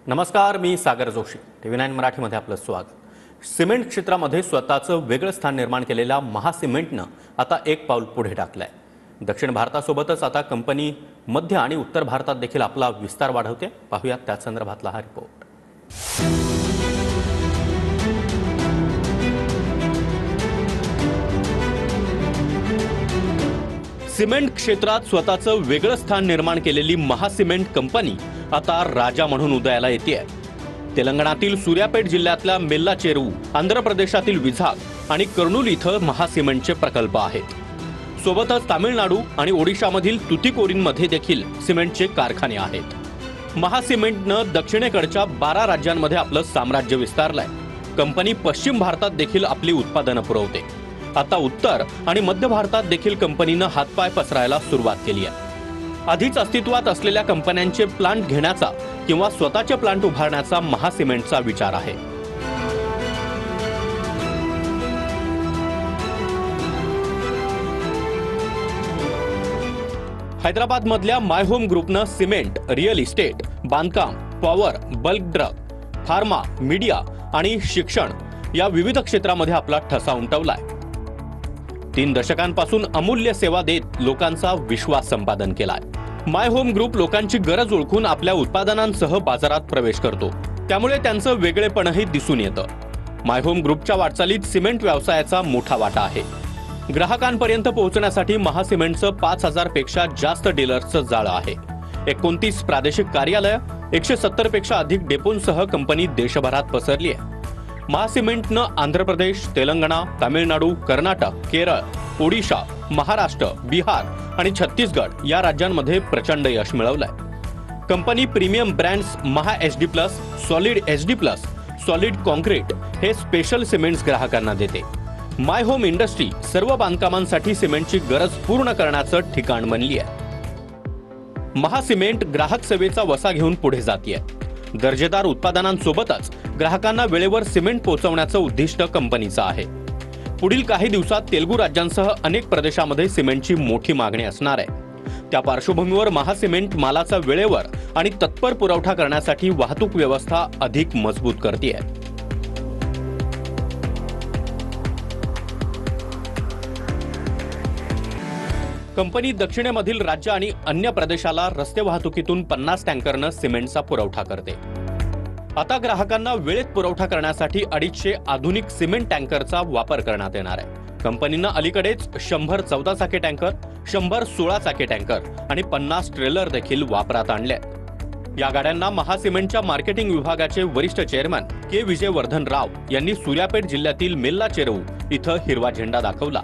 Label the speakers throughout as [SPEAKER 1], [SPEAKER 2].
[SPEAKER 1] नमस्कार, मी सागर जोशी. TV9 मराठीमध्ये आपलं स्वागत. सिमेंट क्षेत्रामध्ये स्वतःचं वेगळं स्थान निर्माण केलेल्या महासिमेंटनं आता एक पाऊल पुढे टाकलंय. दक्षिण भारतासोबतच आता कंपनी मध्य आणि उत्तर भारतात देखील आपला विस्तार वाढवते. पाहूया त्या संदर्भातला हा रिपोर्ट. सिमेंट क्षेत्रात स्वतःचं वेगळं स्थान निर्माण केलेली महासिमेंट कंपनी आता राजा म्हणून उदयाला येते. तेलंगणातील सूर्यापेट जिल्ह्यातल्या मेल्ला चेरुवू, आंध्र प्रदेशातील विझाग आणि कर्नूल इथं महासिमेंटचे प्रकल्प आहेत. सोबतच तामिळनाडू आणि ओडिशामधील तुतीकोरीनमध्ये देखील सिमेंटचे कारखाने आहेत. महासिमेंटनं दक्षिणेकडच्या 12 राज्यांमध्ये आपलं साम्राज्य विस्तारलंय. कंपनी पश्चिम भारतात देखील आपली उत्पादनं पुरवते. आता उत्तर आणि मध्य भारतात देखील कंपनीनं हातपाय पसरायला सुरुवात केली आहे. आधीच अस्तित्वात असलेल्या कंपन्यांचे प्लांट घेण्याचा किंवा स्वतःचे प्लांट उभारण्याचा महासिमेंटचा विचार आहे. हैदराबाद मधल्या माय होम ग्रुपनं सिमेंट, रिअल इस्टेट, बांधकाम, power, bulk drug, pharma, media आणि शिक्षण या विविध क्षेत्रामध्ये आपला ठसा उमटवलाय. 3 दशकांपासून अमूल्य सेवा देत लोकांचा विश्वास संपादन केलाय. माय होम ग्रुप लोकांची गरज ओळखून आपल्या उत्पादनांसह बाजारात प्रवेश करतो. त्यामुळे त्यांचं वेगळेपणही दिसून येतं. माय होम ग्रुपच्या वाटचालीत सिमेंट व्यवसायाचा मोठा वाटा आहे. ग्राहकांपर्यंत पोहोचण्यासाठी महासिमेंटचं 5000 पेक्षा जास्त डीलर्सचं जाळं आहे. 29 प्रादेशिक कार्यालय, 170 पेक्षा अधिक डेपोंसह कंपनी देशभरात पसरली आहे. महासिमेंटनं आंध्र प्रदेश, तेलंगणा, तामिळनाडू, कर्नाटक, केरळ, ओडिशा, महाराष्ट्र, बिहार आणि छत्तीसगड या राज्यांमध्ये प्रचंड यश मिळवलंय. कंपनी प्रीमियम ब्रँड्स महा HD+, solid HD+, solid concrete हे स्पेशल सिमेंट्स ग्राहकांना देते. माय होम इंडस्ट्री सर्व बांधकामांसाठी सिमेंटची गरज पूर्ण करण्याचं ठिकाण बनली आहे. महासिमेंट ग्राहक सेवेचा वसा घेऊन पुढे जातीये. दर्जेदार उत्पादनांसोबतच ग्राहकांना वेळेवर सिमेंट पोहोचवण्याचं उद्दिष्ट कंपनीचं आहे. पुढील काही दिवसात तेलुगू राज्यांसह अनेक प्रदेशामध्ये सिमेंटची मोठी मागणी असणार आहे. त्या पार्श्वभूमीवर महासिमेंट मालाचा वेळेवर आणि तत्पर पुरवठा करण्यासाठी वाहतूक व्यवस्था अधिक मजबूत करते आहे. कंपनी दक्षिणेमधील राज्य आणि अन्य प्रदेशाला रस्ते वाहतुकीतून 50 टँकरनं सिमेंटचा पुरवठा करते. आता ग्राहकांना वेळेत पुरवठा करण्यासाठी 250 आधुनिक सिमेंट टँकरचा वापर करण्यात येणार आहे. कंपनीनं अलीकडेच 100 14 चाकी टँकर, 100 16 चाकी टँकर आणि 50 ट्रेलर देखील वापरात आणले. या गाड्यांना महासिमेंटच्या मार्केटिंग विभागाचे वरिष्ठ चेअरमन के विजयवर्धन राव यांनी सूर्यापेट जिल्ह्यातील मेल्ला चेरुवू इथं हिरवा झेंडा दाखवला.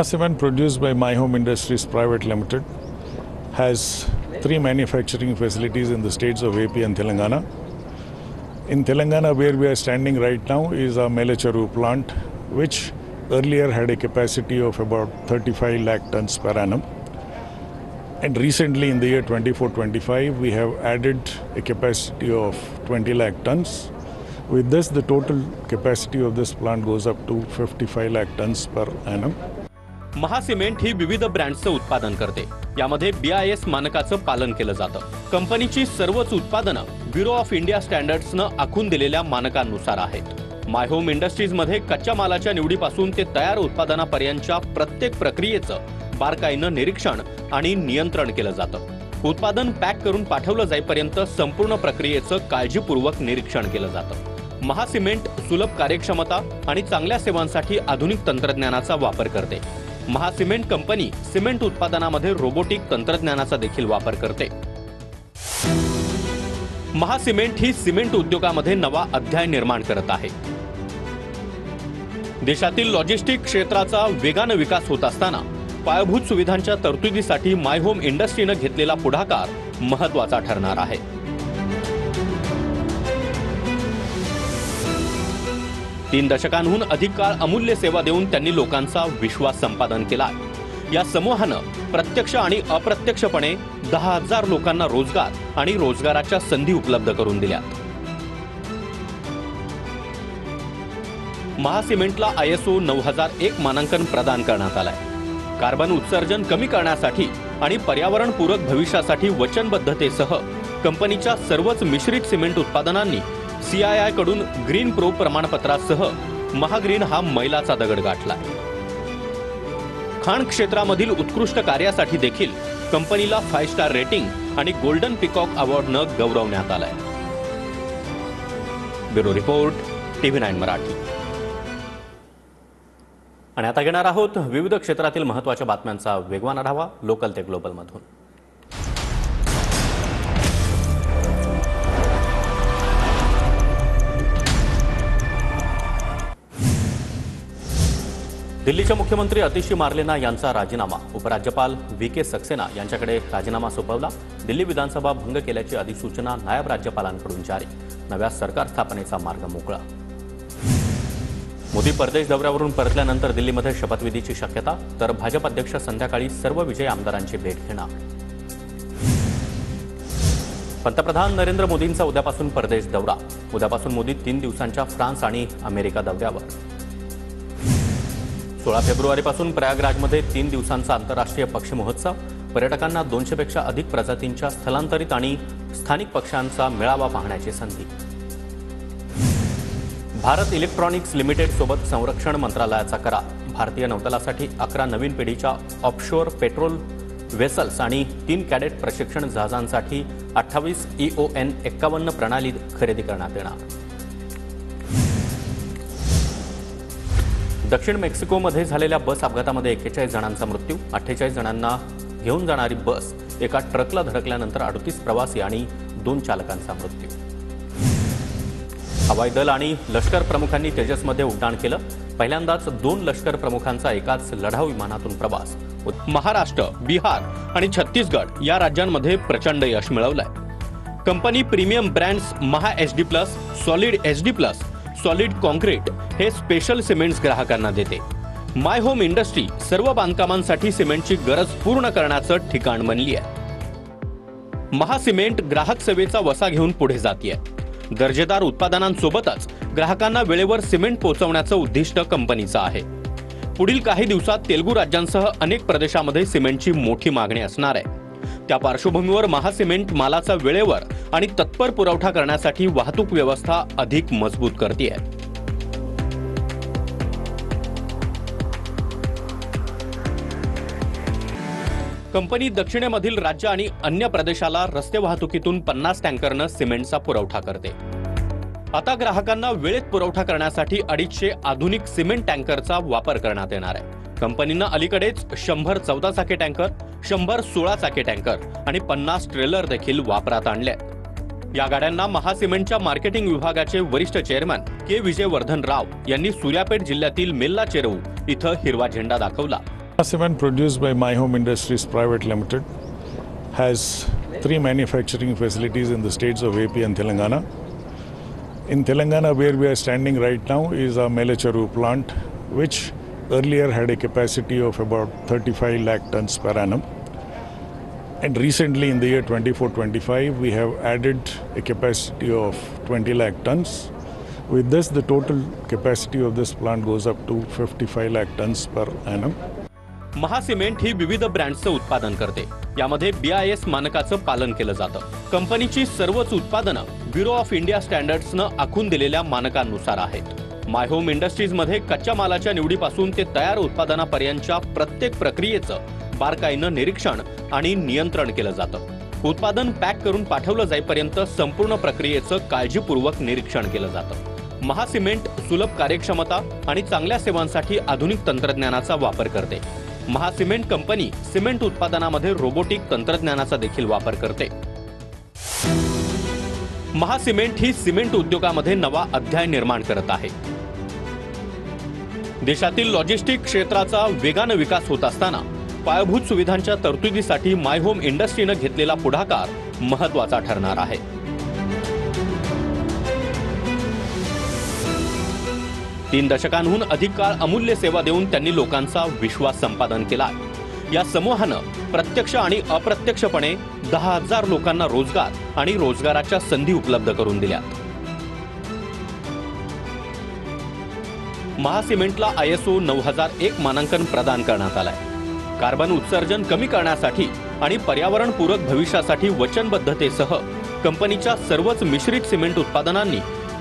[SPEAKER 2] Cement produced by My Home Industries Private Limited has 3 manufacturing facilities in the states of AP and Telangana. In Telangana, where we are standing right now, is our Meल्ला Cheruvu plant, which earlier had a capacity of about 35 lakh tons per annum. And recently, in the year 24-25, we have added a capacity of 20 lakh tons. With this, the total capacity of this plant goes up to 55 lakh tons per annum.
[SPEAKER 1] महासिमेंट ही विविध ब्रँड्सचं उत्पादन करते. यामध्ये BIS मानकाचं पालन केलं जातं. कंपनीची सर्वच उत्पादनं ब्युरो ऑफ इंडिया स्टँडर्ड्सनं आखून दिलेल्या मानकांनुसार आहेत. माय होम इंडस्ट्रीजमध्ये कच्च्या मालाच्या निवडीपासून ते तयार उत्पादनापर्यंतच्या प्रत्येक प्रक्रियेचं बारकाईनं निरीक्षण आणि नियंत्रण केलं जातं. उत्पादन पॅक करून पाठवलं जाईपर्यंत संपूर्ण प्रक्रियेचं काळजीपूर्वक निरीक्षण केलं जातं. महासिमेंट सुलभ कार्यक्षमता आणि चांगल्या सेवांसाठी आधुनिक तंत्रज्ञानाचा वापर करते. महासिमेंट कंपनी सिमेंट उत्पादनामध्ये रोबोटिक तंत्रज्ञानाचा देखील वापर करते. महासिमेंट ही सिमेंट उद्योगामध्ये नवा अध्याय निर्माण करत आहे. देशातील लॉजिस्टिक क्षेत्राचा वेगानं विकास होत असताना पायाभूत सुविधांच्या तरतुदीसाठी माय होम इंडस्ट्रीनं घेतलेला पुढाकार महत्त्वाचा ठरणार आहे. तीन दशकांहून अधिक काळ अमूल्य सेवा देऊन त्यांनी लोकांचा विश्वास संपादन केला. या समूहानं प्रत्यक्ष आणि अप्रत्यक्षपणे 10,000 लोकांना रोजगार आणि रोजगाराच्या संधी उपलब्ध करून दिल्या. महासिमेंटला ISO 9001 मानांकन प्रदान करण्यात आलंय. कार्बन उत्सर्जन कमी करण्यासाठी आणि पर्यावरणपूरक भविष्यासाठी वचनबद्धतेसह कंपनीच्या सर्वच मिश्रित सिमेंट उत्पादनांनी CII कडून ग्रीन प्रो प्रमाणपत्रासह महाग्रीन हा मैलाचा दगड गाठलाय. खाण क्षेत्रामधील उत्कृष्ट कार्यासाठी देखील कंपनीला 5 स्टार रेटिंग आणि गोल्डन पिकॉक अवॉर्डनं गौरवण्यात आलंय. Bureau report, TV9 Marathi. आणि आता घेणार आहोत विविध क्षेत्रातील महत्त्वाच्या बातम्यांचा वेगवान आढावा लोकल ते ग्लोबल मधून. दिल्लीच्या मुख्यमंत्री आतिशी मार्लेना यांचा राजीनामा. उपराज्यपाल VK सक्सेना यांच्याकडे राजीनामा सोपवला. दिल्ली विधानसभा भंग केल्याची अधिसूचना नायब राज्यपालांकडून जारी. नव्या सरकार स्थापनेचा मार्ग मोकळा. मोदी परदेश दौऱ्यावरून परतल्यानंतर दिल्लीमध्ये शपथविधीची शक्यता. तर भाजप अध्यक्ष संध्याकाळी सर्व विजयी आमदारांची भेट घेणार. पंतप्रधान नरेंद्र मोदींचा उद्यापासून परदेश दौरा. उद्यापासून मोदी 3 दिवसांच्या फ्रान्स आणि अमेरिका दौऱ्यावर. 16 फेब्रुवारीपासून प्रयागराजमध्ये 3 दिवसांचा आंतरराष्ट्रीय पक्षी महोत्सव. पर्यटकांना 200 पेक्षा अधिक प्रजातींच्या स्थलांतरित आणि स्थानिक पक्ष्यांचा मेळावा पाहण्याची संधी. भारत इलेक्ट्रॉनिक्स लिमिटेड सोबत संरक्षण मंत्रालयाचा करार. भारतीय नौदलासाठी 11 नवीन पिढीच्या ऑफशोर पेट्रोल वेसल्स आणि 3 कॅडेट प्रशिक्षण जहाजांसाठी 28 EON 51 प्रणाली खरेदी करण्यात येणार. दक्षिण मेक्सिकोमध्ये झालेल्या बस अपघातामध्ये 41 जणांचा मृत्यू. 48 जणांना घेऊन जाणारी बस एका ट्रकला धडकल्यानंतर 38 प्रवासी आणि 2 चालकांचा मृत्यू. हवाई दल आणि लष्कर प्रमुखांनी तेजसमध्ये उड्डाण केलं. पहिल्यांदाच 2 लष्कर प्रमुखांचा एकाच लढाऊ विमानातून प्रवास. महाराष्ट्र, बिहार आणि छत्तीसगड या राज्यांमध्ये प्रचंड यश मिळवलंय. कंपनी प्रीमियम ब्रँड्स महा HD+, solid HD+, solid concrete हे स्पेशल सिमेंट्स ग्राहकांना देते. माय होम इंडस्ट्री सर्व बांधकामांसाठी सिमेंटची गरज पूर्ण करण्याचं ठिकाण बनली आहे. महासिमेंट ग्राहक सेवेचा वसा घेऊन पुढे जातीये. दर्जेदार उत्पादनांसोबतच ग्राहकांना वेळेवर सिमेंट पोहोचवण्याचं उद्दिष्ट कंपनीचं आहे. पुढील काही दिवसात तेलुगू राज्यांसह अनेक प्रदेशामध्ये सिमेंटची मोठी मागणी असणार आहे. त्या पार्श्वभूमीवर महासिमेंट मालाचा वेळेवर आणि तत्पर पुरवठा करण्यासाठी वाहतूक व्यवस्था अधिक मजबूत करते आहे. कंपनी दक्षिणेमधील राज्य आणि अन्य प्रदेशाला रस्ते वाहतुकीतून 50 टँकरनं सिमेंटचा पुरवठा करते. आता ग्राहकांना वेळेत पुरवठा करण्यासाठी 250 आधुनिक सिमेंट टँकरचा वापर करण्यात येणार आहे. कंपनीनं अलीकडेच 100 14 चाकी टँकर, 100 16 चाकी टँकर आणि 50 ट्रेलर देखील वापरात आणले. या गाड्यांना महासिमेंटच्या मार्केटिंग विभागाचे वरिष्ठ चेअरमन के विजयवर्धन राव यांनी सूर्यापेट जिल्ह्यातील मेल्ला चेरुऊ इथं हिरवा झेंडा दाखवला.
[SPEAKER 2] Cement produced by My Home Industries Private Limited has 3 manufacturing facilities in the states of AP and Telangana. In Telangana, where we are standing right now, is our Melacheru plant, which earlier had a capacity of about 35 lakh tons per annum. And recently, in the year 24-25, we have added a capacity of 20 lakh tons. With this, the total capacity of this plant goes up to 55 lakh tons per annum.
[SPEAKER 1] महासिमेंट ही विविध ब्रँड्सचं उत्पादन करते. यामध्ये BIS मानकाचं पालन केलं जातं. कंपनीची सर्वच उत्पादनं ब्युरो ऑफ इंडिया स्टँडर्ड्सनं आखून दिलेल्या मानकांनुसार आहेत. माय होम इंडस्ट्रीजमध्ये कच्च्या मालाच्या निवडीपासून ते तयार उत्पादनापर्यंतच्या प्रत्येक प्रक्रियेचं बारकाईनं निरीक्षण आणि नियंत्रण केलं जातं. उत्पादन पॅक करून पाठवलं जाईपर्यंत संपूर्ण प्रक्रियेचं काळजीपूर्वक निरीक्षण केलं जातं. महासिमेंट सुलभ कार्यक्षमता आणि चांगल्या सेवांसाठी आधुनिक तंत्रज्ञानाचा वापर करते. महासिमेंट कंपनी सिमेंट उत्पादनामध्ये रोबोटिक तंत्रज्ञानाचा देखील वापर करते. महासिमेंट ही सिमेंट उद्योगामध्ये नवा अध्याय निर्माण करत आहे. देशातील लॉजिस्टिक क्षेत्राचा वेगानं विकास होत असताना पायाभूत सुविधांच्या तरतुदीसाठी माय होम इंडस्ट्रीनं घेतलेला पुढाकार महत्त्वाचा ठरणार आहे. तीन दशकांहून अधिक काळ अमूल्य सेवा देऊन त्यांनी लोकांचा विश्वास संपादन केला. या समूहानं प्रत्यक्ष आणि अप्रत्यक्षपणे 10,000 लोकांना रोजगार आणि रोजगाराच्या संधी उपलब्ध करून दिल्या. महासिमेंटला ISO 9001 मानांकन प्रदान करण्यात आलंय. कार्बन उत्सर्जन कमी करण्यासाठी आणि पर्यावरणपूरक भविष्यासाठी वचनबद्धतेसह कंपनीच्या सर्वच मिश्रित सिमेंट उत्पादनांनी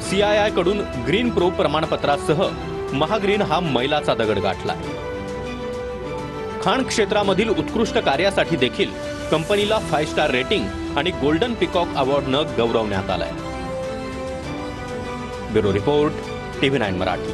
[SPEAKER 1] CII कडून ग्रीन प्रो प्रमाणपत्रासह महाग्रीन हा मैलाचा दगड गाठलाय. खाण क्षेत्रामधील उत्कृष्ट कार्यासाठी देखील कंपनीला 5 स्टार रेटिंग आणि गोल्डन पिकॉक अवॉर्डनं गौरवण्यात आलंय. Bureau report, TV9 Marathi.